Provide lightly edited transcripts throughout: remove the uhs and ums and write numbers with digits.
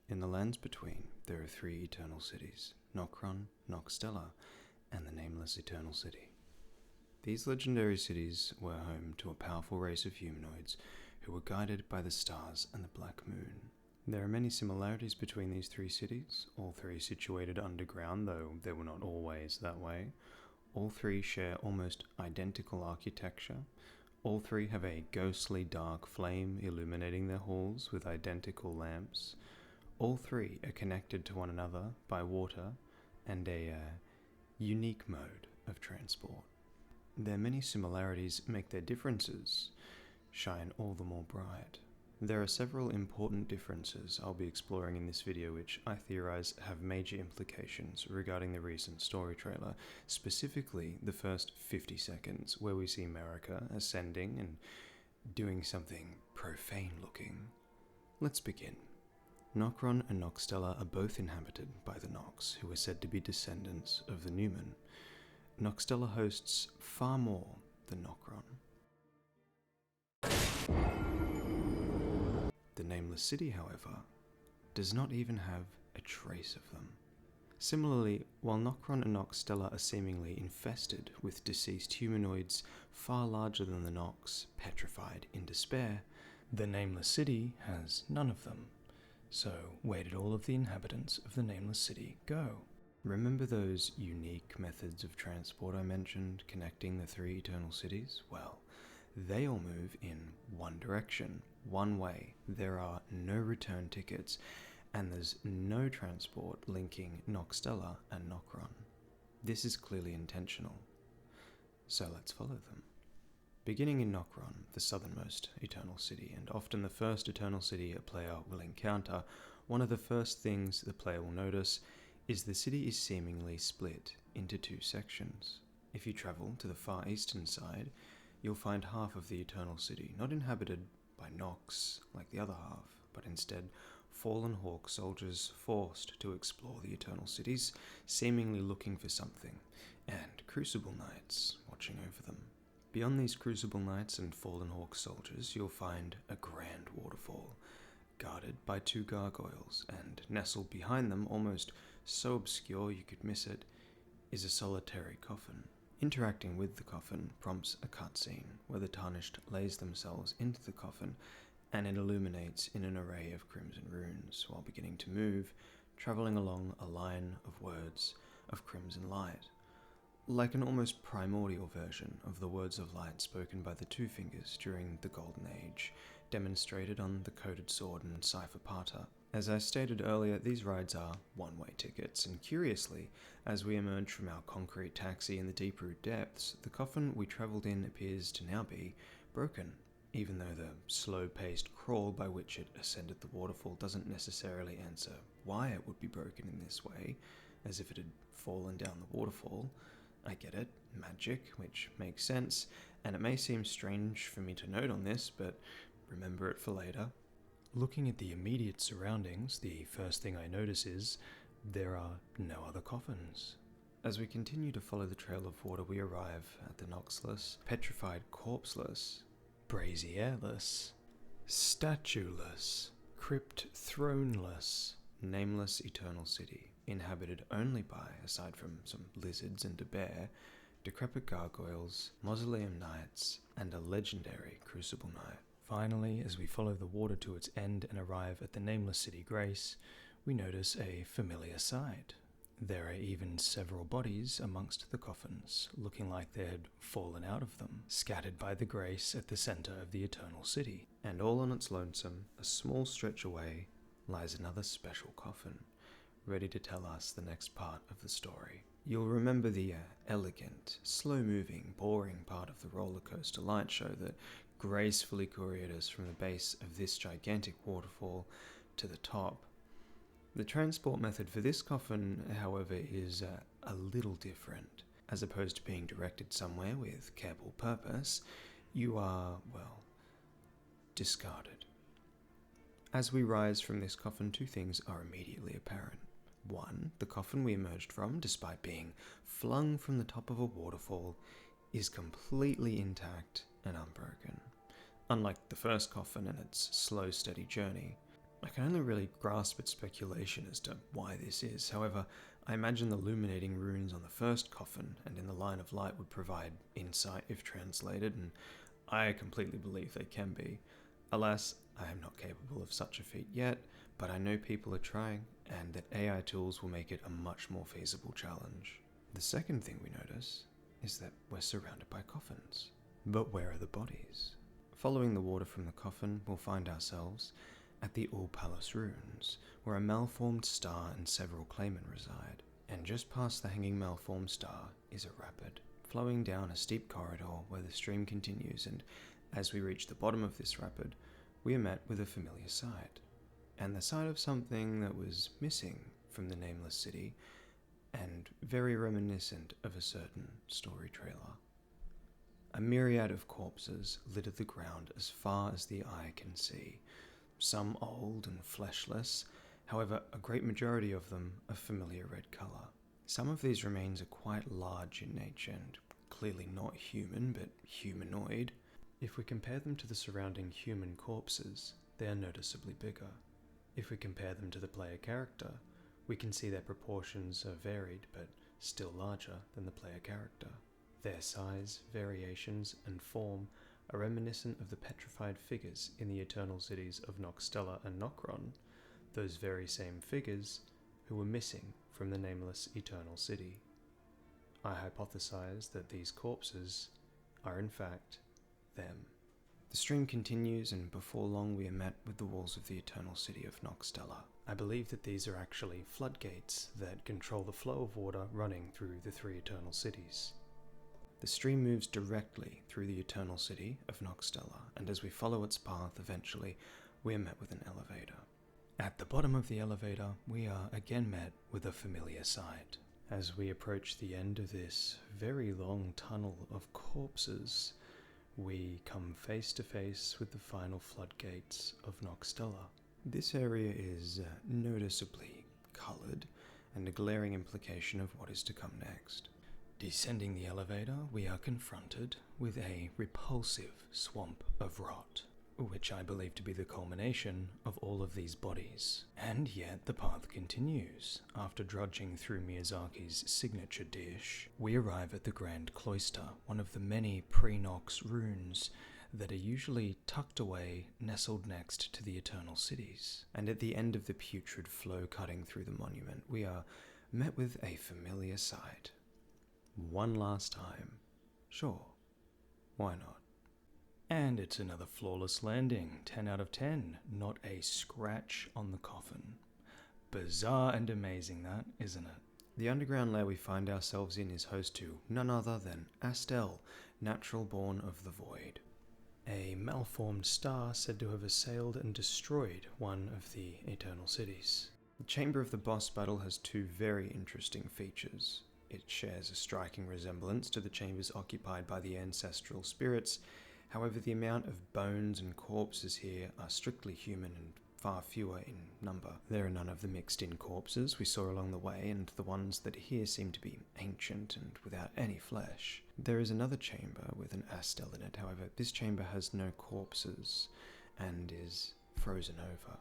In the lands between, there are three eternal cities, Nokron, Nokstella, and the Nameless Eternal City. These legendary cities were home to a powerful race of humanoids who were guided by the stars and the Black Moon. There are many similarities between these three cities, all three situated underground, though they were not always that way. All three share almost identical architecture. All three have a ghostly dark flame illuminating their halls with identical lamps. All three are connected to one another by water and a unique mode of transport. Their many similarities make their differences shine all the more bright. There are several important differences I'll be exploring in this video which I theorize have major implications regarding the recent story trailer, specifically the first 50 seconds where we see Marika ascending and doing something profane looking. Let's begin. Nokron and Nokstella are both inhabited by the Nox, who are said to be descendants of the numen. Nokstella hosts far more than Nokron. The Nameless City, however, does not even have a trace of them. Similarly, while Nokron and Nokstella are seemingly infested with deceased humanoids far larger than the Nox, petrified in despair, the Nameless City has none of them. So, where did all of the inhabitants of the Nameless City go? Remember those unique methods of transport I mentioned connecting the three eternal cities? Well, they all move in one direction, one way. There are no return tickets, and there's no transport linking Nokstella and Nokron. This is clearly intentional. So let's follow them. Beginning in Nokron, the southernmost eternal city, and often the first eternal city a player will encounter, one of the first things the player will notice is the city is seemingly split into two sections. If you travel to the far eastern side, you'll find half of the eternal city not inhabited by Nox like the other half, but instead fallen Hawk soldiers forced to explore the eternal cities, seemingly looking for something, and crucible knights watching over them. Beyond these crucible knights and fallen Hawk soldiers, you'll find a grand waterfall, guarded by two gargoyles, and nestled behind them, almost so obscure you could miss it, is a solitary coffin. Interacting with the coffin prompts a cutscene where the Tarnished lays themselves into the coffin and it illuminates in an array of crimson runes while beginning to move, travelling along a line of words of crimson light. Like an almost primordial version of the words of light spoken by the Two Fingers during the Golden Age, demonstrated on the Coded Sword and Cipher Parta. As I stated earlier, these rides are one-way tickets, and curiously, as we emerge from our concrete taxi in the deep-root depths, the coffin we travelled in appears to now be broken, even though the slow-paced crawl by which it ascended the waterfall doesn't necessarily answer why it would be broken in this way, as if it had fallen down the waterfall. I get it, magic, which makes sense, and it may seem strange for me to note on this, but remember it for later. Looking at the immediate surroundings, the first thing I notice is there are no other coffins. As we continue to follow the trail of water, we arrive at the Noxless, petrified corpseless, brazier-less, statue-less, crypt throneless, Nameless Eternal City, inhabited only by, aside from some lizards and a bear, decrepit gargoyles, mausoleum knights, and a legendary crucible knight. Finally, as we follow the water to its end and arrive at the Nameless City Grace, we notice a familiar sight. There are even several bodies amongst the coffins, looking like they had fallen out of them, scattered by the Grace at the center of the Eternal City. And all on its lonesome, a small stretch away, lies another special coffin, ready to tell us the next part of the story. You'll remember the elegant, slow-moving, boring part of the roller coaster light show that gracefully couriered us from the base of this gigantic waterfall to the top. The transport method for this coffin, however, is a little different. As opposed to being directed somewhere with careful purpose, you are, well, discarded. As we rise from this coffin, two things are immediately apparent. One, the coffin we emerged from, despite being flung from the top of a waterfall, is completely intact and unbroken. Unlike the first coffin and its slow, steady journey, I can only really grasp at speculation as to why this is. However, I imagine the illuminating runes on the first coffin and in the line of light would provide insight if translated, and I completely believe they can be. Alas, I am not capable of such a feat yet, but I know people are trying, and that AI tools will make it a much more feasible challenge. The second thing we notice is that we're surrounded by coffins. But where are the bodies? Following the water from the coffin, we'll find ourselves at the All Palace ruins, where a malformed star and several claimant reside. And just past the hanging malformed star is a rapid, flowing down a steep corridor where the stream continues, and as we reach the bottom of this rapid, we are met with a familiar sight. And the sight of something that was missing from the Nameless City, and very reminiscent of a certain story trailer. A myriad of corpses litter the ground as far as the eye can see, some old and fleshless, however a great majority of them a familiar red colour. Some of these remains are quite large in nature and clearly not human but humanoid. If we compare them to the surrounding human corpses, they are noticeably bigger. If we compare them to the player character, we can see their proportions are varied but still larger than the player character. Their size, variations, and form are reminiscent of the petrified figures in the eternal cities of Nokstella and Nokron, those very same figures who were missing from the Nameless Eternal City. I hypothesize that these corpses are in fact them. The stream continues, and before long we are met with the walls of the Eternal City of Nokstella. I believe that these are actually floodgates that control the flow of water running through the three Eternal Cities. The stream moves directly through the Eternal City of Nokstella, and as we follow its path, eventually we are met with an elevator. At the bottom of the elevator, we are again met with a familiar sight. As we approach the end of this very long tunnel of corpses, we come face to face with the final floodgates of Nokstella. This area is noticeably coloured, and a glaring implication of what is to come next. Descending the elevator, we are confronted with a repulsive swamp of rot, which I believe to be the culmination of all of these bodies. And yet the path continues. After drudging through Miyazaki's signature dish, we arrive at the Grand Cloister, one of the many pre-Nox runes that are usually tucked away, nestled next to the Eternal Cities. And at the end of the putrid flow cutting through the monument, we are met with a familiar sight. One last time. Sure, why not? And it's another flawless landing, 10 out of 10, not a scratch on the coffin. Bizarre and amazing that, isn't it? The underground lair we find ourselves in is host to none other than Astel, natural born of the void. A malformed star said to have assailed and destroyed one of the Eternal Cities. The chamber of the boss battle has two very interesting features. It shares a striking resemblance to the chambers occupied by the ancestral spirits. However, the amount of bones and corpses here are strictly human and far fewer in number. There are none of the mixed-in corpses we saw along the way, and the ones that are here seem to be ancient and without any flesh. There is another chamber with an Astel in it, however, this chamber has no corpses and is frozen over.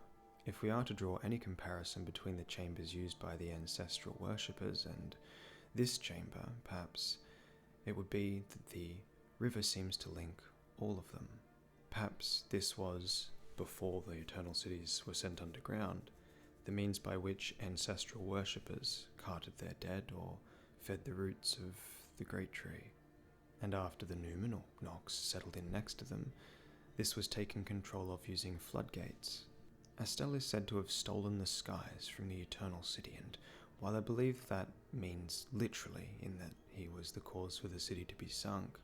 If we are to draw any comparison between the chambers used by the ancestral worshippers and this chamber, perhaps it would be that the river seems to link all of them. Perhaps this was, before the Eternal Cities were sent underground, the means by which ancestral worshippers carted their dead or fed the roots of the Great Tree. And after the numen or Nox settled in next to them, this was taken control of using floodgates. Astel is said to have stolen the skies from the Eternal City, and while I believe that means literally in that he was the cause for the city to be sunk,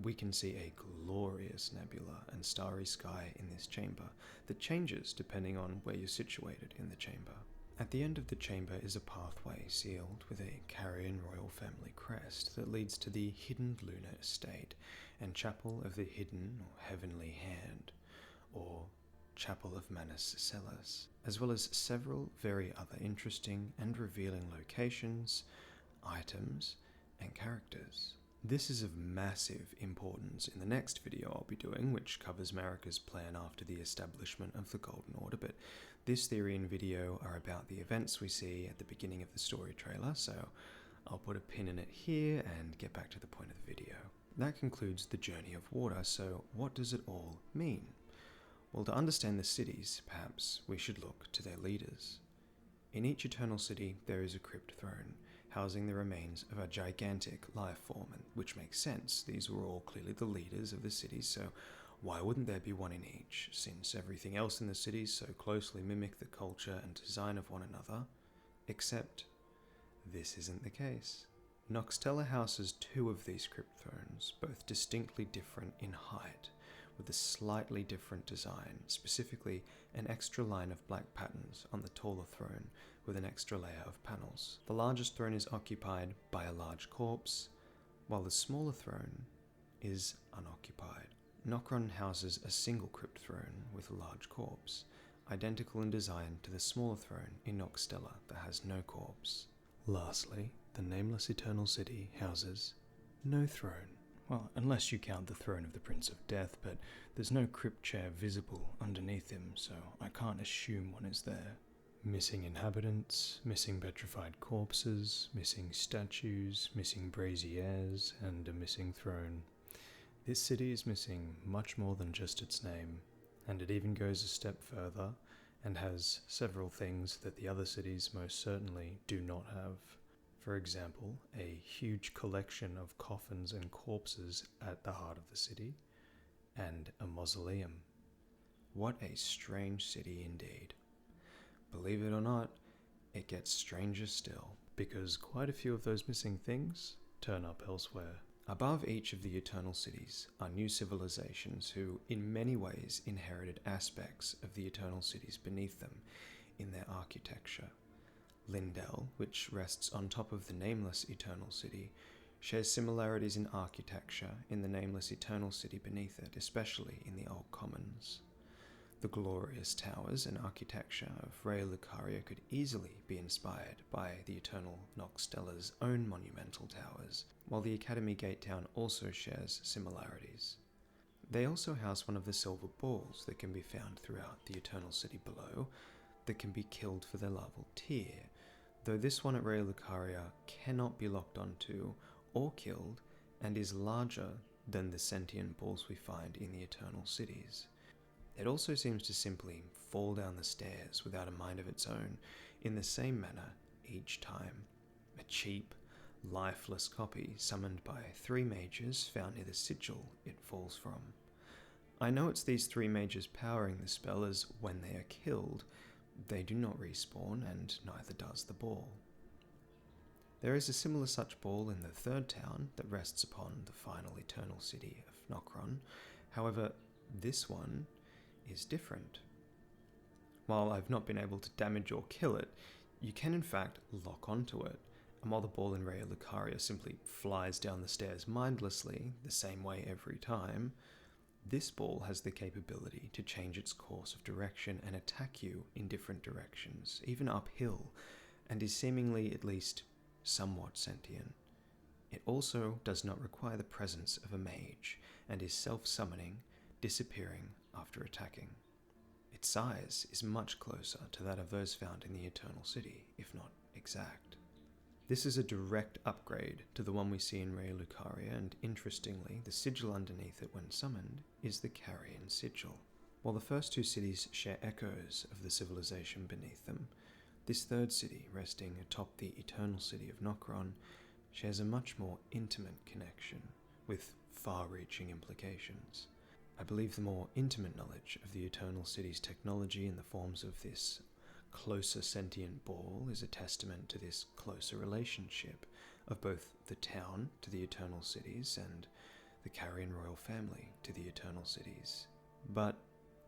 we can see a glorious nebula and starry sky in this chamber that changes depending on where you're situated in the chamber. At the end of the chamber is a pathway sealed with a Carrion royal family crest that leads to the Hidden Lunar Estate and Chapel of the Hidden or Heavenly Hand, or Chapel of Manus Celis, as well as several very other interesting and revealing locations, items, and characters. This is of massive importance in the next video I'll be doing, which covers Marika's plan after the establishment of the Golden Order, but This theory and video are about the events we see at the beginning of the story trailer, so I'll put a pin in it here and get back to the point of the video. That concludes the journey of water, so what does it all mean? Well, to understand the cities, perhaps we should look to their leaders. In each Eternal City, there is a crypt throne, housing the remains of a gigantic life form, which makes sense. These were all clearly the leaders of the cities, so why wouldn't there be one in each, since everything else in the cities so closely mimic the culture and design of one another? Except this isn't the case. Nokstella houses 2 of these crypt thrones, both distinctly different in height, with a slightly different design, specifically an extra line of black patterns on the taller throne with an extra layer of panels. The largest throne is occupied by a large corpse, while the smaller throne is unoccupied. Nokron houses a single crypt throne with a large corpse, identical in design to the smaller throne in Nokstella that has no corpse. Lastly, the Nameless Eternal City houses no throne. Well, unless you count the throne of the Prince of Death, but there's no crypt chair visible underneath him, so I can't assume one is there. Missing inhabitants, missing petrified corpses, missing statues, missing braziers, and a missing throne. This city is missing much more than just its name, and it even goes a step further and has several things that the other cities most certainly do not have. For example, a huge collection of coffins and corpses at the heart of the city, and a mausoleum. What a strange city indeed. Believe it or not, it gets stranger still, because quite a few of those missing things turn up elsewhere. Above each of the Eternal Cities are new civilizations who, in many ways, inherited aspects of the Eternal Cities beneath them in their architecture. Lindell, which rests on top of the Nameless Eternal City, shares similarities in architecture in the Nameless Eternal City beneath it, especially in the Old Commons. The glorious towers and architecture of Lucaria could easily be inspired by the Eternal Nokstella's own monumental towers, while the Academy Gate Town also shares similarities. They also house one of the silver balls that can be found throughout the Eternal City below that can be killed for their larval tier, though this one at Lucaria cannot be locked onto or killed and is larger than the sentient balls we find in the Eternal Cities. It also seems to simply fall down the stairs without a mind of its own in the same manner each time. A cheap, lifeless copy summoned by 3 mages found near the sigil it falls from. I know it's these 3 mages powering the spell, as when they are killed, they do not respawn, and neither does the ball. There is a similar such ball in the 3rd town that rests upon the final Eternal City of Nokron. However, this one is different. While I've not been able to damage or kill it, you can in fact lock onto it, and while the ball in Lucaria simply flies down the stairs mindlessly, the same way every time, this ball has the capability to change its course of direction and attack you in different directions, even uphill, and is seemingly at least somewhat sentient. It also does not require the presence of a mage, and is self-summoning, disappearing after attacking. Its size is much closer to that of those found in the Eternal City, if not exact. This is a direct upgrade to the one we see in Lucaria, and interestingly, the sigil underneath it when summoned is the Carrion Sigil. While the first 2 cities share echoes of the civilization beneath them, this 3rd city, resting atop the Eternal City of Nokron, shares a much more intimate connection, with far-reaching implications. I believe the more intimate knowledge of the Eternal City's technology in the forms of this closer sentient ball is a testament to this closer relationship of both the town to the Eternal Cities and the Carrion royal family to the Eternal Cities. But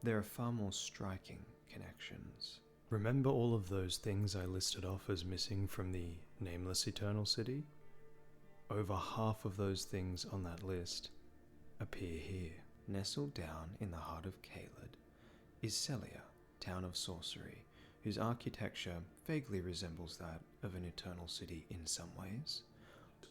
there are far more striking connections. Remember all of those things I listed off as missing from the Nameless Eternal City? Over half of those things on that list appear here. Nestled down in the heart of Caelid is Celia, town of sorcery, whose architecture vaguely resembles that of an Eternal City in some ways,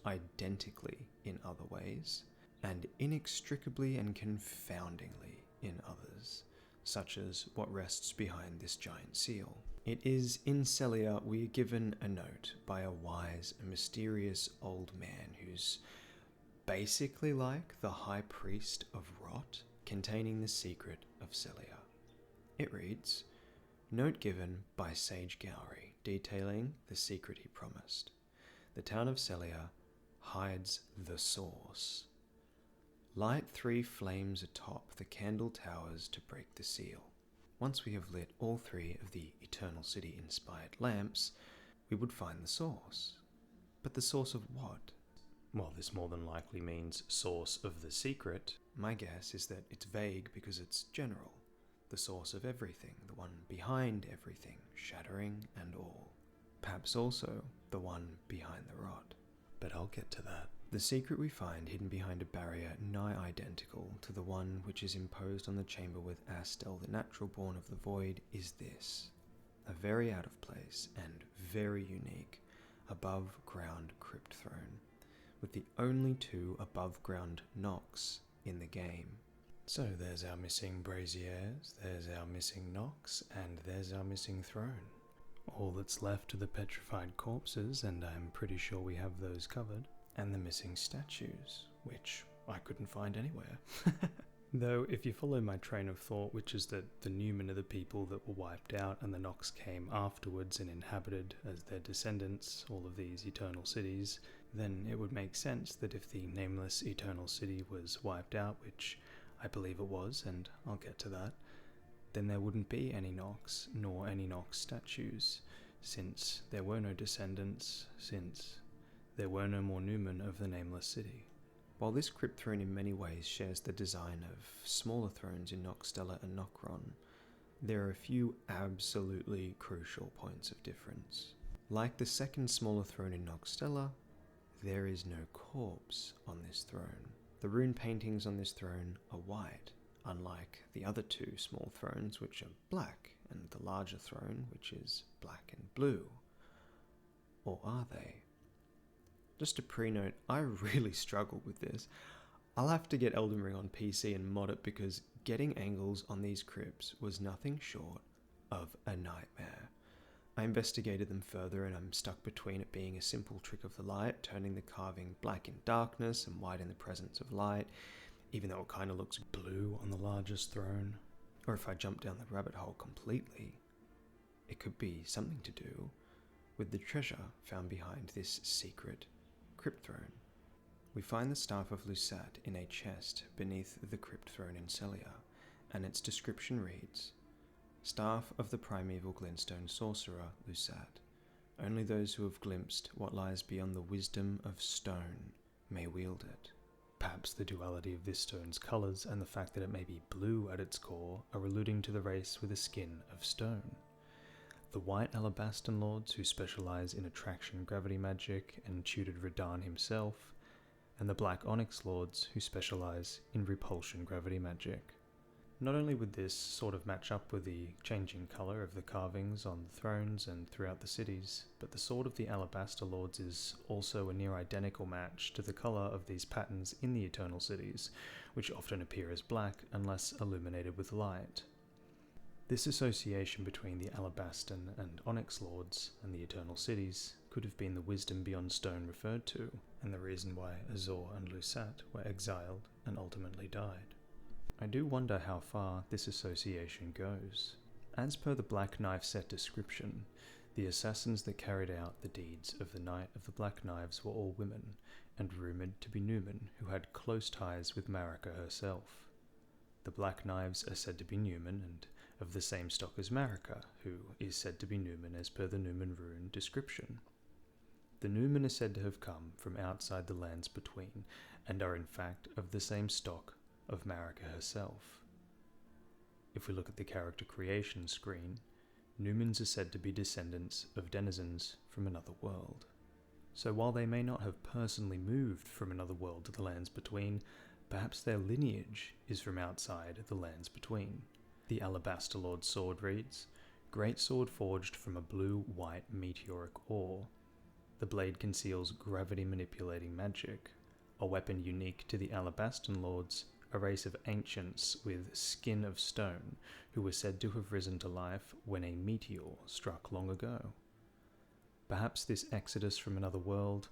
identically in other ways, and inextricably and confoundingly in others. such as what rests behind this giant seal. It is in Celia we are given a note by a wise and mysterious old man who's basically like the High Priest of Rot, containing the secret of Celia. It reads, "Note given by Sage Gowry, detailing the secret he promised. The town of Celia hides the source. Light 3 flames atop the candle towers to break the seal. Once we have lit all 3 of the Eternal City-inspired lamps, we would find the source. But the source of what?" While this more than likely means source of the secret, my guess is that it's vague because it's general. The source of everything, the one behind everything, shattering and all. Perhaps also the one behind the rot. But I'll get to that. The secret we find hidden behind a barrier nigh identical to the one which is imposed on the chamber with Astel, the natural born of the void, is this: a very out of place and very unique above ground crypt throne, with the only 2 above ground knocks in the game. So there's our missing braziers, there's our missing knocks, and there's our missing throne. All that's left are the petrified corpses, and I'm pretty sure we have those covered, and the missing statues, which I couldn't find anywhere. Though, if you follow my train of thought, which is that the numen are the people that were wiped out and the Nox came afterwards and inhabited as their descendants all of these eternal cities, then it would make sense that if the Nameless Eternal City was wiped out, which I believe it was, and I'll get to that, then there wouldn't be any Nox, nor any Nox statues, since there were no descendants, since there were no more numen of the Nameless City. While this crypt throne in many ways shares the design of smaller thrones in Noxtella and Nokron, there are a few absolutely crucial points of difference. Like the second smaller throne in Noxtella, there is no corpse on this throne. The rune paintings on this throne are white, unlike the other 2 small thrones which are black, and the larger throne which is black and blue. Or are they? Just a pre-note, I really struggled with this. I'll have to get Elden Ring on PC and mod it because getting angles on these crypts was nothing short of a nightmare. I investigated them further and I'm stuck between it being a simple trick of the light, turning the carving black in darkness and white in the presence of light, even though it kind of looks blue on the largest throne. Or if I jump down the rabbit hole completely, it could be something to do with the treasure found behind this secret crypt throne. We find the staff of Lusat in a chest beneath the crypt throne in Celia, and its description reads, "Staff of the primeval glintstone sorcerer Lusat. Only those who have glimpsed what lies beyond the wisdom of stone may wield it." Perhaps the duality of this stone's colours and the fact that it may be blue at its core are alluding to the race with a skin of stone. The white Alabastan lords who specialise in attraction gravity magic and tutored Radahn himself, and the black onyx lords who specialise in repulsion gravity magic. Not only would this sort of match up with the changing colour of the carvings on the thrones and throughout the cities, but the sword of the Alabaster Lords is also a near identical match to the colour of these patterns in the Eternal Cities, which often appear as black unless illuminated with light. This association between the Alabastan and Onyx Lords and the Eternal Cities could have been the wisdom beyond stone referred to, and the reason why Azor and Lusat were exiled and ultimately died. I do wonder how far this association goes. As per the Black Knife set description, the assassins that carried out the deeds of the Knight of the Black Knives were all women, and rumoured to be numen who had close ties with Marika herself. The Black Knives are said to be numen and of the same stock as Marika, who is said to be numen as per the numen rune description. The numen are said to have come from outside the lands between, and are in fact of the same stock of Marika herself. If we look at the character creation screen, numens are said to be descendants of denizens from another world. So while they may not have personally moved from another world to the lands between, perhaps their lineage is from outside the lands between. The Alabaster Lord's sword reads, "Great sword forged from a blue-white meteoric ore. The blade conceals gravity-manipulating magic, a weapon unique to the Alabastan Lords, a race of ancients with skin of stone who were said to have risen to life when a meteor struck long ago. Perhaps this exodus from another world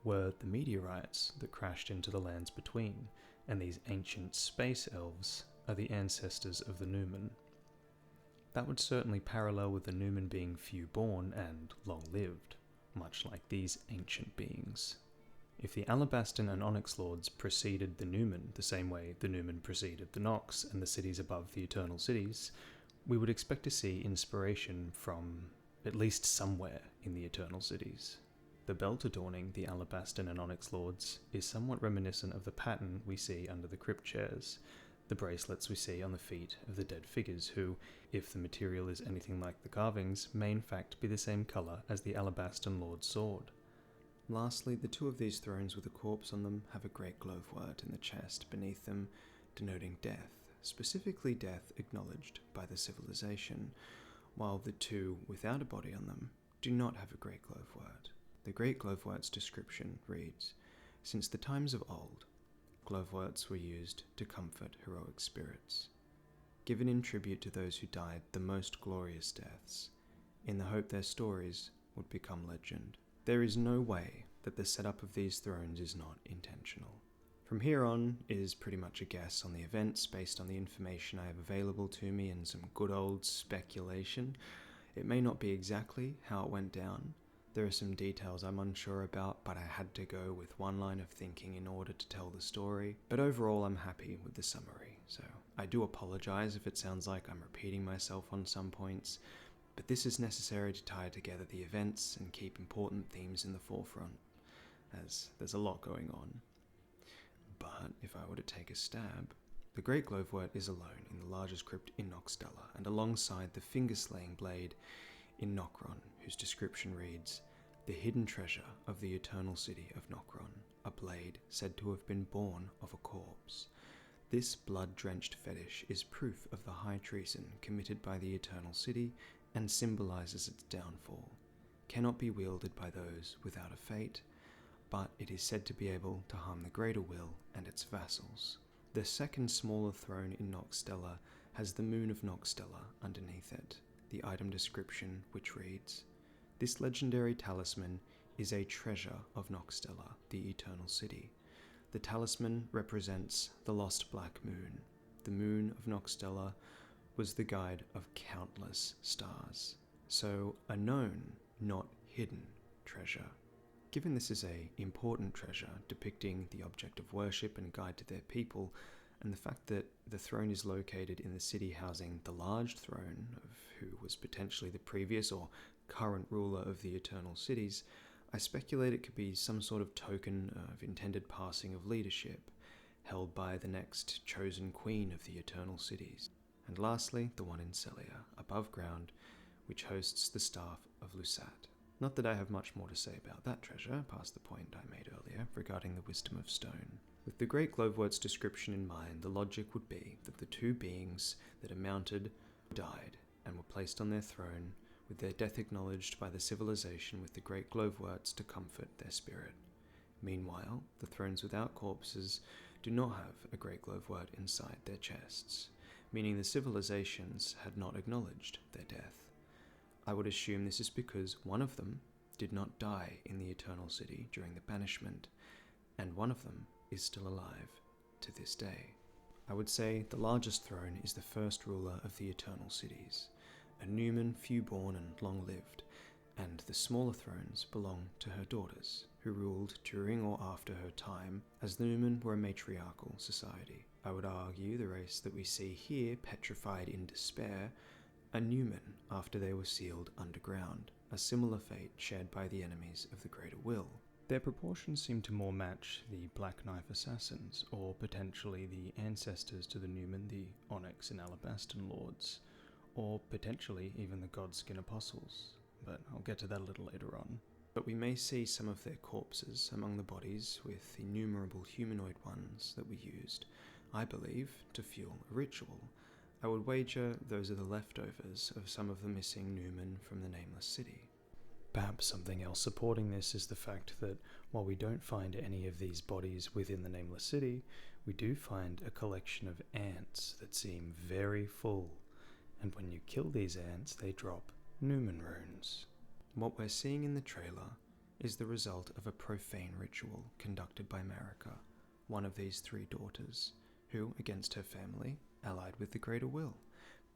were the meteorites that crashed into the lands between, and these ancient space elves are the ancestors of the numen. That would certainly parallel with the numen being few-born and long-lived, much like these ancient beings. If the Alabastan and Onyx Lords preceded the numen the same way the numen preceded the Nox and the cities above the Eternal Cities, we would expect to see inspiration from at least somewhere in the Eternal Cities. The belt adorning the Alabastan and Onyx Lords is somewhat reminiscent of the pattern we see under the crypt chairs, the bracelets we see on the feet of the dead figures who, if the material is anything like the carvings, may in fact be the same colour as the Alabastan Lord's sword. Lastly, the two of these thrones with a corpse on them have a great glowworm in the chest beneath them, denoting death, specifically death acknowledged by the civilization, while the two without a body on them do not have a great glowworm. The great glowworm's description reads, "Since the times of old, glowworms were used to comfort heroic spirits, given in tribute to those who died the most glorious deaths, in the hope their stories would become legend. There is no way that the setup of these thrones is not intentional." From here on is pretty much a guess on the events based on the information I have available to me and some good old speculation. It may not be exactly how it went down. There are some details I'm unsure about, but I had to go with one line of thinking in order to tell the story. But overall, I'm happy with the summary, so I do apologize if it sounds like I'm repeating myself on some points, but this is necessary to tie together the events and keep important themes in the forefront, as there's a lot going on. But if I were to take a stab, the Great Glowworm is alone in the largest crypt in Nokstella, and alongside the finger-slaying blade in Nokron, whose description reads, "The hidden treasure of the Eternal City of Nokron, a blade said to have been born of a corpse. This blood-drenched fetish is proof of the high treason committed by the Eternal City and symbolizes its downfall. Cannot be wielded by those without a fate, but it is said to be able to harm the Greater Will and its vassals. The second smaller throne in Nokstella has the moon of Nokstella underneath it, the item description which reads, "This legendary talisman is a treasure of Nokstella, the Eternal City. The talisman represents the lost black moon. The moon of Nokstella was the guide of countless stars. So a known, not hidden, treasure. Given this is a important treasure depicting the object of worship and guide to their people, and the fact that the throne is located in the city housing the large throne of who was potentially the previous or current ruler of the Eternal Cities, I speculate it could be some sort of token of intended passing of leadership, held by the next chosen queen of the Eternal Cities. And lastly, the one in Celia, above ground, which hosts the staff of Lusat. Not that I have much more to say about that treasure, past the point I made earlier regarding the wisdom of stone. With the Great Glowworm's description in mind, the logic would be that the two beings that are mounted died and were placed on their throne, with their death acknowledged by the civilization with the Great Glowworms to comfort their spirit. Meanwhile, the thrones without corpses do not have a Great Glowworm inside their chests, meaning the civilizations had not acknowledged their death. I would assume this is because one of them did not die in the Eternal City during the banishment, and one of them is still alive to this day. I would say the largest throne is the first ruler of the Eternal Cities, a numen few-born and long-lived, and the smaller thrones belong to her daughters, who ruled during or after her time, as the numen were a matriarchal society. I would argue the race that we see here, petrified in despair, a numen after they were sealed underground, a similar fate shared by the enemies of the Greater Will. Their proportions seem to more match the Black Knife assassins, or potentially the ancestors to the numen, the Onyx and Alabastan Lords, or potentially even the Godskin Apostles, but I'll get to that a little later on. But we may see some of their corpses among the bodies, with innumerable humanoid ones that were used, I believe, to fuel a ritual. I would wager those are the leftovers of some of the missing numen from the Nameless City. Perhaps something else supporting this is the fact that while we don't find any of these bodies within the Nameless City, we do find a collection of ants that seem very full, and when you kill these ants, they drop numen runes. What we're seeing in the trailer is the result of a profane ritual conducted by Marika, one of these three daughters, who, against her family, allied with the Greater Will.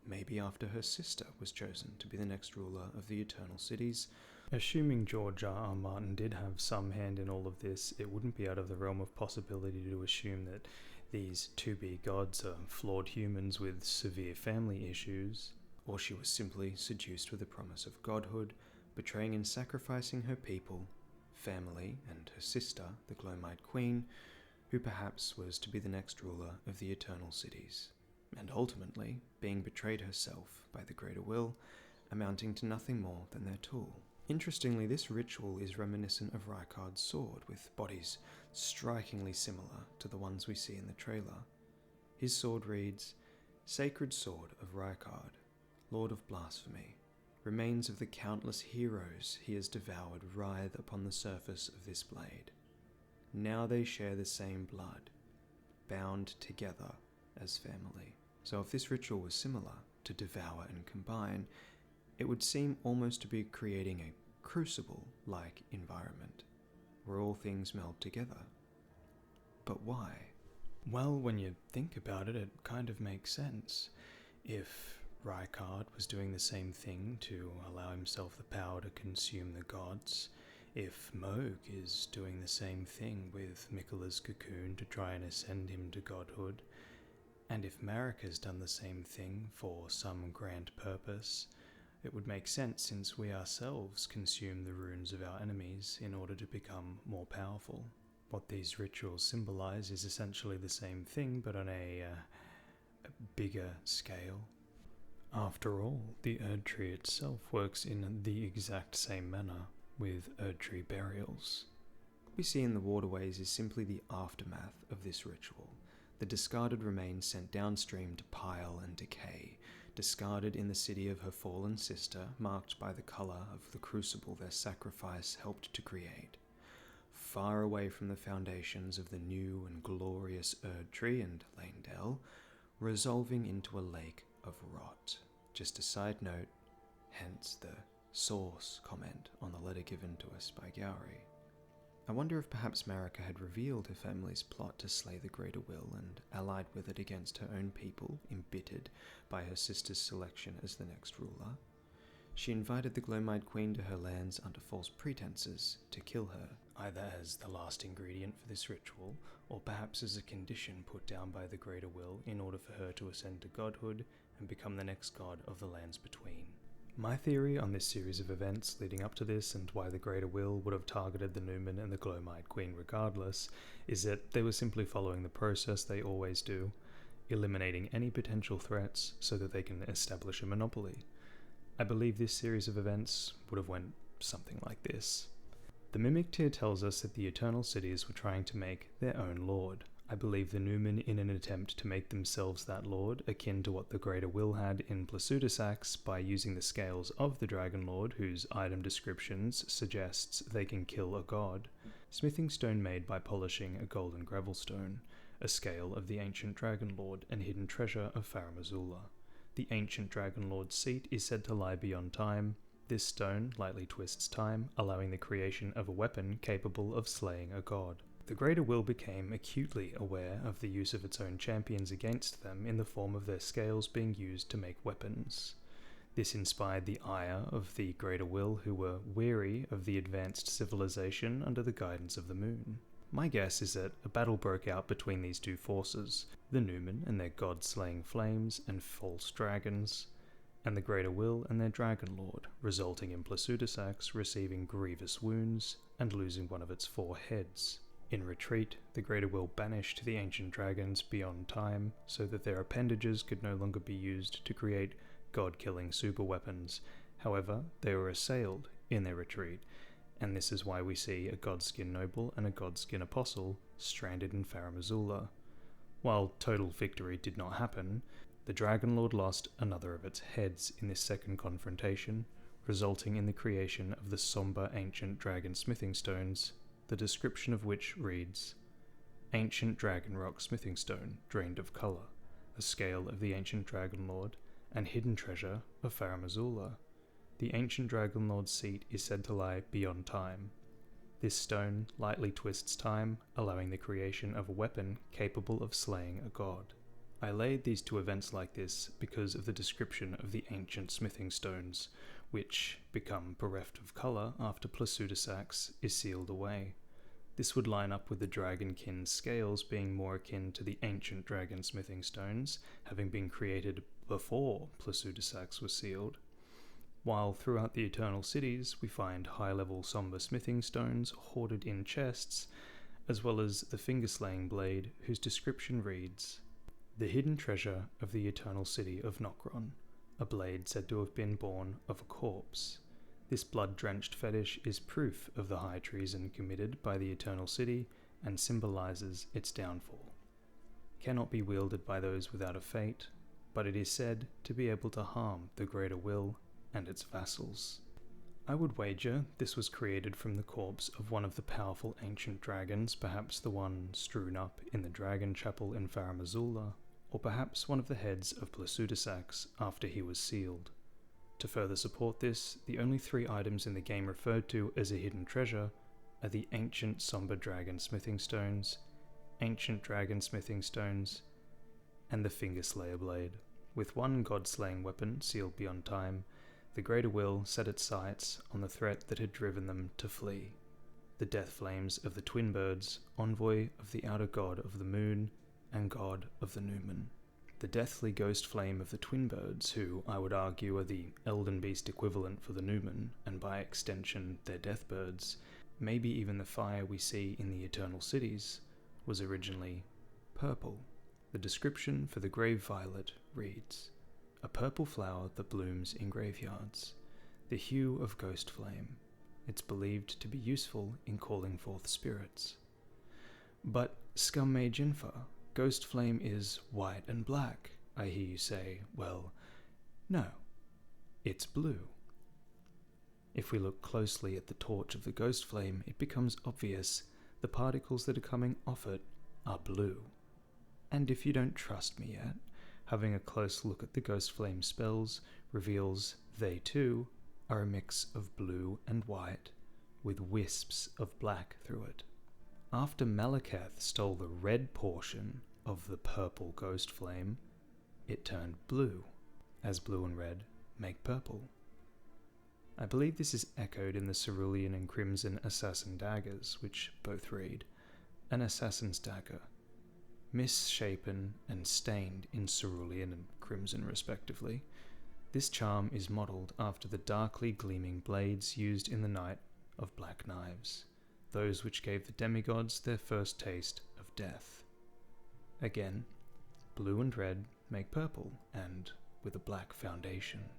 Maybe after her sister was chosen to be the next ruler of the Eternal Cities. Assuming George R.R. Martin did have some hand in all of this, it wouldn't be out of the realm of possibility to assume that these to-be gods are flawed humans with severe family issues, or she was simply seduced with the promise of godhood, betraying and sacrificing her people, family, and her sister, the Glowmite Queen, who perhaps was to be the next ruler of the Eternal Cities, and ultimately being betrayed herself by the Greater Will, amounting to nothing more than their tool. Interestingly, this ritual is reminiscent of Rykards' sword, with bodies strikingly similar to the ones we see in the trailer. His sword reads, "Sacred Sword of Rykard, Lord of Blasphemy, remains of the countless heroes he has devoured writhe upon the surface of this blade. Now they share the same blood, bound together as family." So if this ritual was similar to devour and combine, it would seem almost to be creating a crucible-like environment, where all things meld together. But why? Well, when you think about it, it kind of makes sense. If Rykard was doing the same thing to allow himself the power to consume the gods, if Moog is doing the same thing with Miquella's cocoon to try and ascend him to godhood, and if Marika's done the same thing for some grand purpose, it would make sense since we ourselves consume the runes of our enemies in order to become more powerful. What these rituals symbolize is essentially the same thing, but on a bigger scale. After all, the Erdtree itself works in the exact same manner, with Erdtree burials. What we see in the waterways is simply the aftermath of this ritual. The discarded remains sent downstream to pile and decay, discarded in the city of her fallen sister, marked by the colour of the crucible their sacrifice helped to create. Far away from the foundations of the new and glorious Erdtree and Leyndell, resolving into a lake of rot. Just a side note, hence the source comment on the letter given to us by Gowry. I wonder if perhaps Marika had revealed her family's plot to slay the Greater Will and allied with it against her own people, embittered by her sister's selection as the next ruler. She invited the Glowmite Queen to her lands under false pretenses to kill her, either as the last ingredient for this ritual, or perhaps as a condition put down by the Greater Will in order for her to ascend to godhood and become the next god of the lands between. My theory on this series of events leading up to this, and why the Greater Will would have targeted the numen and the Glowmite Queen regardless, is that they were simply following the process they always do, eliminating any potential threats so that they can establish a monopoly. I believe this series of events would have went something like this. The Mimic Tier tells us that the Eternal Cities were trying to make their own lord. I believe the numen in an attempt to make themselves that lord, akin to what the Greater Will had in Plasudasax by using the scales of the Dragon Lord, whose item descriptions suggests they can kill a god. Smithing stone made by polishing a golden gravelstone, a scale of the ancient Dragon Lord and hidden treasure of Farum Azula. The ancient Dragon Lord's seat is said to lie beyond time. This stone lightly twists time, allowing the creation of a weapon capable of slaying a god. The Greater Will became acutely aware of the use of its own champions against them in the form of their scales being used to make weapons. This inspired the ire of the Greater Will, who were weary of the advanced civilization under the guidance of the moon. My guess is that a battle broke out between these two forces, the numen and their god-slaying flames and false dragons, and the Greater Will and their Dragon Lord, resulting in Plasudasax receiving grievous wounds and losing one of its 4 heads. In retreat, the Greater Will banished the ancient dragons beyond time so that their appendages could no longer be used to create god-killing superweapons. However, they were assailed in their retreat, and this is why we see a Godskin Noble and a Godskin Apostle stranded in Farum Azula. While total victory did not happen, the Dragon Lord lost another of its heads in this second confrontation, resulting in the creation of the somber ancient dragon smithing stones, the description of which reads, ancient dragon rock smithing stone drained of colour, a scale of the ancient dragon lord, and hidden treasure of Farum Azula. The ancient dragon lord's seat is said to lie beyond time. This stone lightly twists time, allowing the creation of a weapon capable of slaying a god. I laid these two events like this because of the description of the ancient smithing stones, which become bereft of colour after Plasudasax is sealed away. This would line up with the dragonkin's scales being more akin to the ancient dragon smithing stones, having been created before Plasudasax was sealed. While throughout the Eternal Cities we find high-level somber smithing stones hoarded in chests, as well as the finger-slaying blade whose description reads, "The hidden treasure of the Eternal City of Nokron, a blade said to have been born of a corpse. This blood-drenched fetish is proof of the high treason committed by the Eternal City and symbolizes its downfall. Cannot be wielded by those without a fate, but it is said to be able to harm the greater will and its vassals." I would wager this was created from the corpse of one of the powerful ancient dragons, perhaps the one strewn up in the dragon chapel in Farum Azula, or perhaps one of the heads of Plasudasax after he was sealed. To further support this, the only 3 items in the game referred to as a hidden treasure are the ancient somber dragon smithing stones, ancient dragon smithing stones, and the Fingerslayer blade. With one god-slaying weapon sealed beyond time, the Greater Will set its sights on the threat that had driven them to flee. The death flames of the twin birds, envoy of the outer god of the moon and god of the numen. The deathly ghost flame of the twin birds, who I would argue are the Elden Beast equivalent for the numen, and by extension their death birds, maybe even the fire we see in the Eternal Cities, was originally purple. The description for the grave violet reads, "A purple flower that blooms in graveyards, the hue of ghost flame. It's believed to be useful in calling forth spirits." But scum mage infa, ghost flame is white and black, I hear you say. Well, no, it's blue. If we look closely at the torch of the ghost flame, it becomes obvious the particles that are coming off it are blue. And if you don't trust me yet, having a close look at the ghost flame spells reveals they too are a mix of blue and white, with wisps of black through it. After Malekith stole the red portion of the purple ghost flame, it turned blue, as blue and red make purple. I believe this is echoed in the cerulean and crimson assassin daggers, which both read, "An assassin's dagger, misshapen and stained in cerulean and crimson respectively. This charm is modelled after the darkly gleaming blades used in the Night of Black Knives, those which gave the demigods their first taste of death." Again, blue and red make purple, and with a black foundation.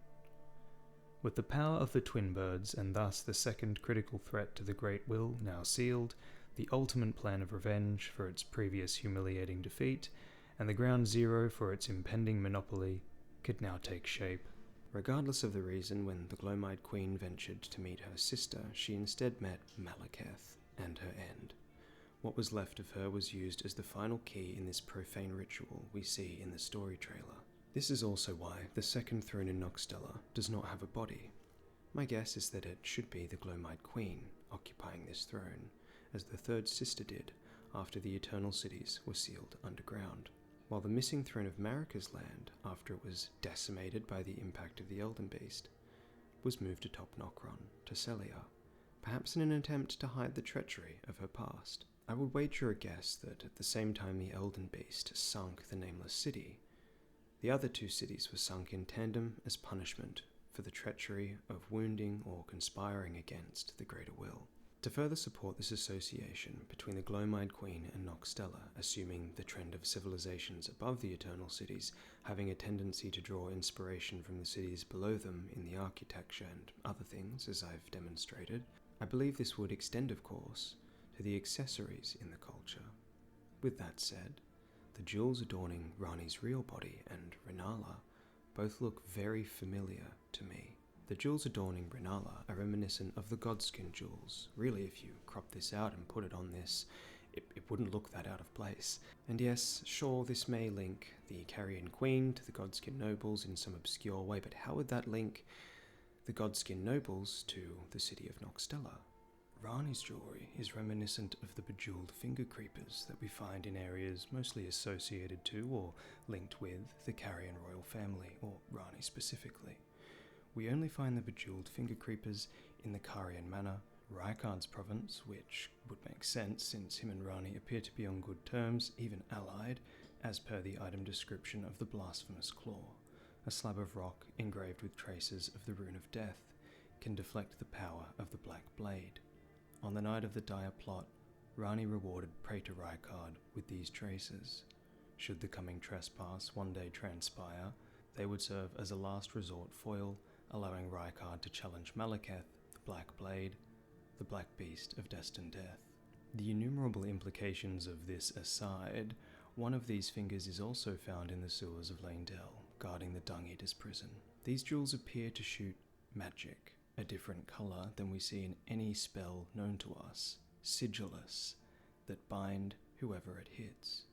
With the power of the twin birds, and thus the second critical threat to the Great Will now sealed, the ultimate plan of revenge for its previous humiliating defeat, and the ground zero for its impending monopoly, could now take shape. Regardless of the reason, when the Glomide Queen ventured to meet her sister, she instead met Malekith and her end. What was left of her was used as the final key in this profane ritual we see in the story trailer. This is also why the second throne in Nokstella does not have a body. My guess is that it should be the Glomide Queen occupying this throne, as the third sister did after the Eternal Cities were sealed underground, while the missing throne of Marika's land, after it was decimated by the impact of the Elden Beast, was moved atop Nokron to Celia, perhaps in an attempt to hide the treachery of her past. I would wager a guess that at the same time the Elden Beast sunk the Nameless City, the other 2 cities were sunk in tandem as punishment for the treachery of wounding or conspiring against the Greater Will. To further support this association between the Glomide Queen and Nokstella, assuming the trend of civilizations above the Eternal Cities having a tendency to draw inspiration from the cities below them in the architecture and other things, as I've demonstrated, I believe this would extend, of course, to the accessories in the culture. With that said, the jewels adorning Rani's real body and Renala both look very familiar to me. The jewels adorning Renala are reminiscent of the Godskin jewels. Really, if you crop this out and put it on this it wouldn't look that out of place. And yes, sure, this may link the Carrion Queen to the Godskin nobles in some obscure way, but how would that link the Godskin nobles to the city of Nokstella? Ranni's jewellery is reminiscent of the bejewelled finger creepers that we find in areas mostly associated to or linked with the Carrion royal family, or Ranni specifically. We only find the bejewelled finger creepers in the Carrion Manor, Rykards province, which would make sense since him and Ranni appear to be on good terms, even allied, as per the item description of the Blasphemous Claw. A slab of rock engraved with traces of the Rune of Death can deflect the power of the Black Blade. On the night of the dire plot, Ranni rewarded Praetor Rykard with these traces. Should the coming trespass one day transpire, they would serve as a last resort foil, allowing Rykard to challenge Malekith, the Black Blade, the Black Beast of destined death. The innumerable implications of this aside, one of these fingers is also found in the sewers of Leyndell, guarding the Dung Eater's prison. These jewels appear to shoot magic, a different colour than we see in any spell known to us, sigillus, that bind whoever it hits.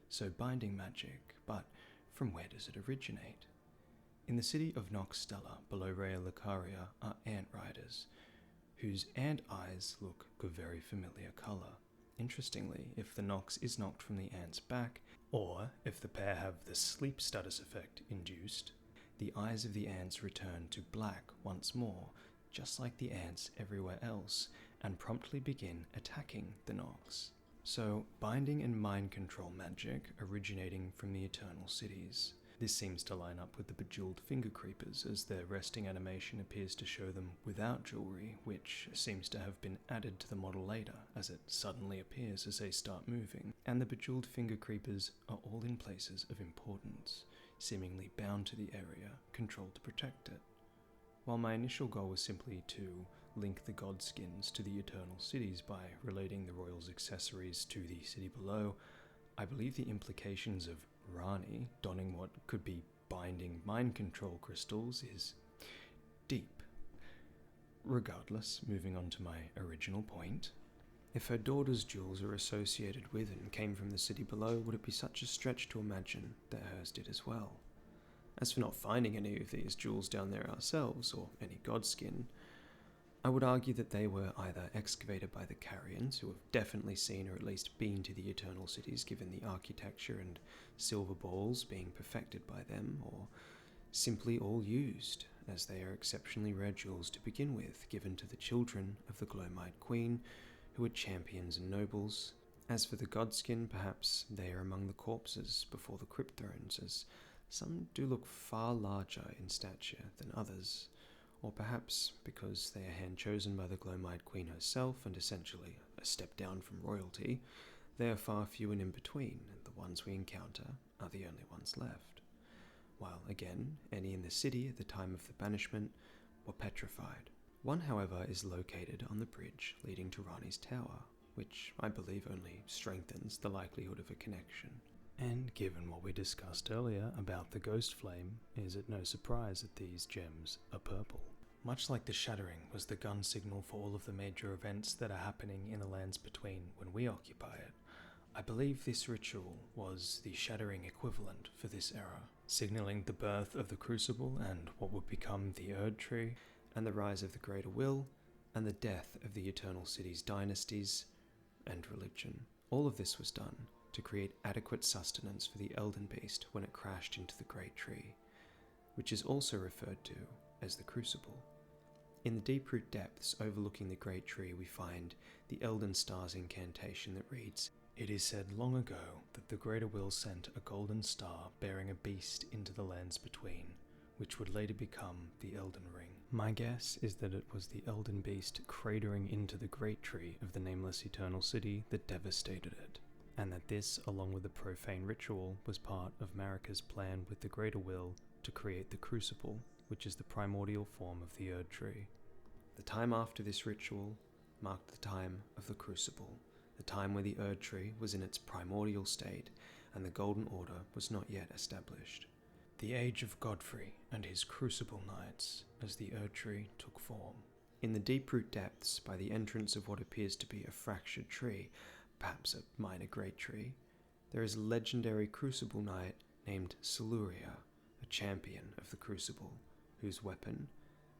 So binding magic, but from where does it originate? In the city of Nokstella, below Rea Lucaria, are ant riders, whose ant eyes look a very familiar colour. Interestingly, if the Nox is knocked from the ant's back, or if the pair have the sleep status effect induced, the eyes of the ants return to black once more, just like the ants everywhere else, and promptly begin attacking the Nox. So, binding and mind control magic originating from the Eternal Cities. This seems to line up with the bejeweled finger creepers, as their resting animation appears to show them without jewellery, which seems to have been added to the model later, as it suddenly appears as they start moving. And the bejeweled finger creepers are all in places of importance, seemingly bound to the area, controlled to protect it. While my initial goal was simply to link the Godskins to the Eternal Cities by relating the royals' accessories to the city below, I believe the implications of Ranni donning what could be binding mind control crystals is deep. Regardless, moving on to my original point. If her daughter's jewels are associated with and came from the city below, would it be such a stretch to imagine that hers did as well? As for not finding any of these jewels down there ourselves, or any godskin, I would argue that they were either excavated by the Carrions, who have definitely seen or at least been to the Eternal Cities given the architecture and silver balls being perfected by them, or simply all used, as they are exceptionally rare jewels to begin with, given to the children of the Glowmite Queen, who were champions and nobles. As for the godskin, perhaps they are among the corpses before the crypt thrones, as some do look far larger in stature than others, or perhaps because they are hand-chosen by the Glowmite Queen herself and essentially a step down from royalty, they are far few and in between, and the ones we encounter are the only ones left. While, again, any in the city at the time of the banishment were petrified. One, however, is located on the bridge leading to Ranni's tower, which I believe only strengthens the likelihood of a connection. And given what we discussed earlier about the ghost flame, is it no surprise that these gems are purple? Much like the Shattering was the gun signal for all of the major events that are happening in the lands between when we occupy it, I believe this ritual was the Shattering equivalent for this era, signalling the birth of the Crucible and what would become the Erdtree, and the rise of the Greater Will, and the death of the Eternal Cities dynasties and religion. All of this was done to create adequate sustenance for the Elden Beast when it crashed into the Great Tree, which is also referred to as the Crucible. In the Deeproot depths overlooking the Great Tree, we find the Elden Stars incantation that reads, "It is said long ago that the Greater Will sent a golden star bearing a beast into the lands between, which would later become the Elden Ring." My guess is that it was the Elden Beast cratering into the Great Tree of the Nameless Eternal City that devastated it, and that this, along with the profane ritual, was part of Marika's plan with the Greater Will to create the Crucible, which is the primordial form of the Erdtree. The time after this ritual marked the time of the Crucible, the time where the Erdtree was in its primordial state and the Golden Order was not yet established. The age of Godfrey and his Crucible Knights, as the Erdtree took form. In the Deeproot depths, by the entrance of what appears to be a fractured tree, perhaps a minor great tree, there is a legendary crucible knight named Siluria, a champion of the crucible, whose weapon,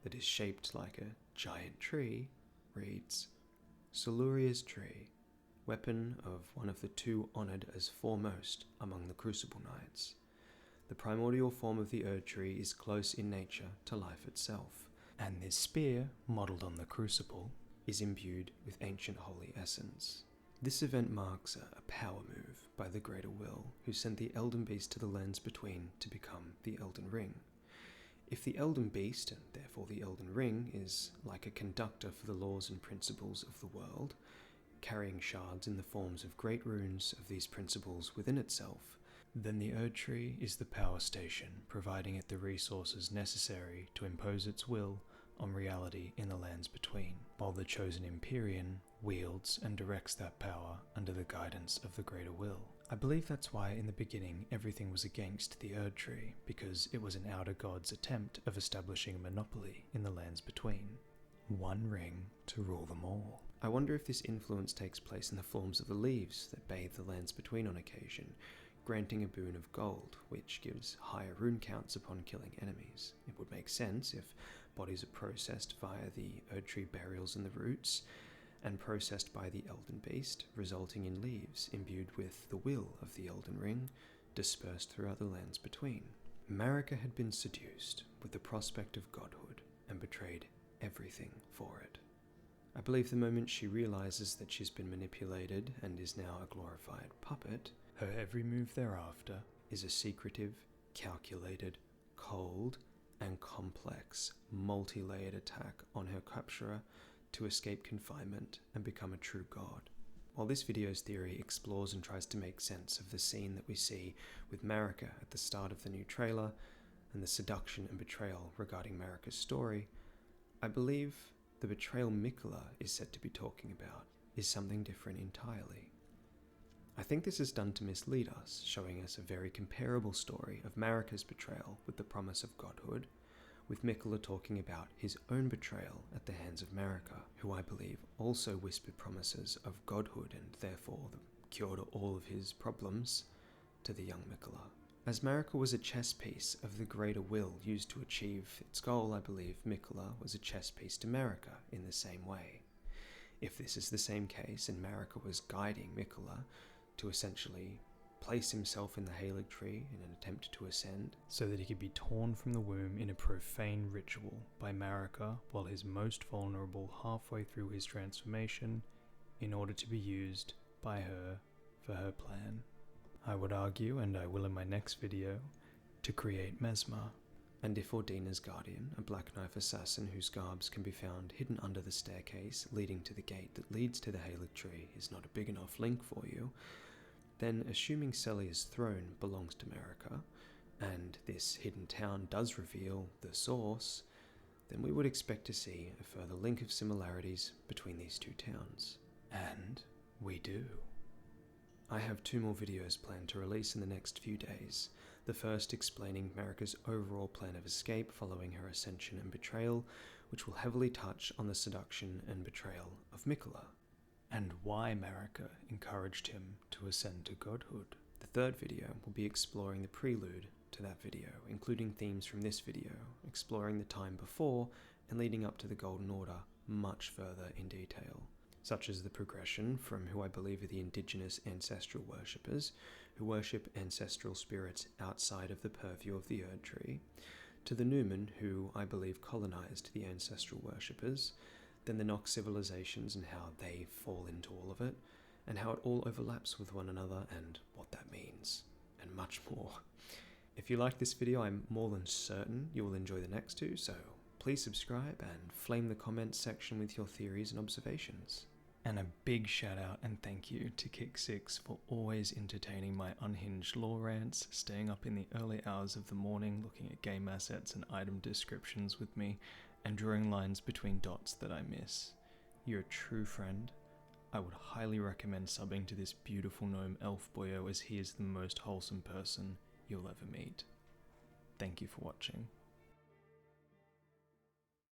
that is shaped like a giant tree, reads, Siluria's Tree, weapon of one of the two honoured as foremost among the crucible knights. The primordial form of the Erdtree is close in nature to life itself, and this spear, modelled on the crucible, is imbued with ancient holy essence. This event marks a power move by the Greater Will, who sent the Elden Beast to the lands between to become the Elden Ring. If the Elden Beast, and therefore the Elden Ring, is like a conductor for the laws and principles of the world, carrying shards in the forms of great runes of these principles within itself, then the Erdtree is the power station, providing it the resources necessary to impose its will on reality in the lands between, while the chosen Empyrean wields and directs that power under the guidance of the Greater Will. I believe that's why in the beginning everything was against the Erdtree, because it was an outer god's attempt of establishing a monopoly in the lands between. One ring to rule them all. I wonder if this influence takes place in the forms of the leaves that bathe the lands between on occasion, granting a boon of gold, which gives higher rune counts upon killing enemies. It would make sense if bodies are processed via the Erdtree burials in the roots, and processed by the Elden Beast, resulting in leaves imbued with the will of the Elden Ring, dispersed throughout the lands between. Marika had been seduced with the prospect of godhood, and betrayed everything for it. I believe the moment she realizes that she's been manipulated and is now a glorified puppet, her every move thereafter is a secretive, calculated, cold, and complex, multi-layered attack on her capturer to escape confinement and become a true god. While this video's theory explores and tries to make sense of the scene that we see with Marika at the start of the new trailer, and the seduction and betrayal regarding Marika's story, I believe the betrayal Miquella is said to be talking about is something different entirely. I think this is done to mislead us, showing us a very comparable story of Marika's betrayal with the promise of godhood, with Miquella talking about his own betrayal at the hands of Marika, who I believe also whispered promises of godhood and therefore the cure to all of his problems to the young Miquella. As Marika was a chess piece of the Greater Will used to achieve its goal, I believe Miquella was a chess piece to Marika in the same way. If this is the same case and Marika was guiding Miquella to essentially place himself in the Erdtree in an attempt to ascend, so that he could be torn from the womb in a profane ritual by Marika while his most vulnerable halfway through his transformation, in order to be used by her for her plan. I would argue, and I will in my next video, to create Mesmer. And if Ordina's guardian, a Black Knife assassin whose garbs can be found hidden under the staircase leading to the gate that leads to the Erdtree, is not a big enough link for you, then assuming Celia's throne belongs to Marika, and this hidden town does reveal the source, then we would expect to see a further link of similarities between these two towns. And we do. I have 2 more videos planned to release in the next few days, the first explaining Marika's overall plan of escape following her ascension and betrayal, which will heavily touch on the seduction and betrayal of Miquella, and why Marika encouraged him to ascend to godhood. The third video will be exploring the prelude to that video, including themes from this video, exploring the time before and leading up to the Golden Order much further in detail, such as the progression from who I believe are the indigenous ancestral worshippers, who worship ancestral spirits outside of the purview of the Erdtree, to the numen who I believe colonized the ancestral worshippers, then the Nox civilizations and how they fall into all of it, and how it all overlaps with one another and what that means, and much more. If you liked this video, I'm more than certain you will enjoy the next 2, so please subscribe and flame the comments section with your theories and observations. And a big shout out and thank you to Kick6 for always entertaining my unhinged lore rants, staying up in the early hours of the morning looking at game assets and item descriptions with me, and drawing lines between dots that I miss. You're a true friend. I would highly recommend subbing to this beautiful gnome elf boyo, as he is the most wholesome person you'll ever meet. Thank you for watching.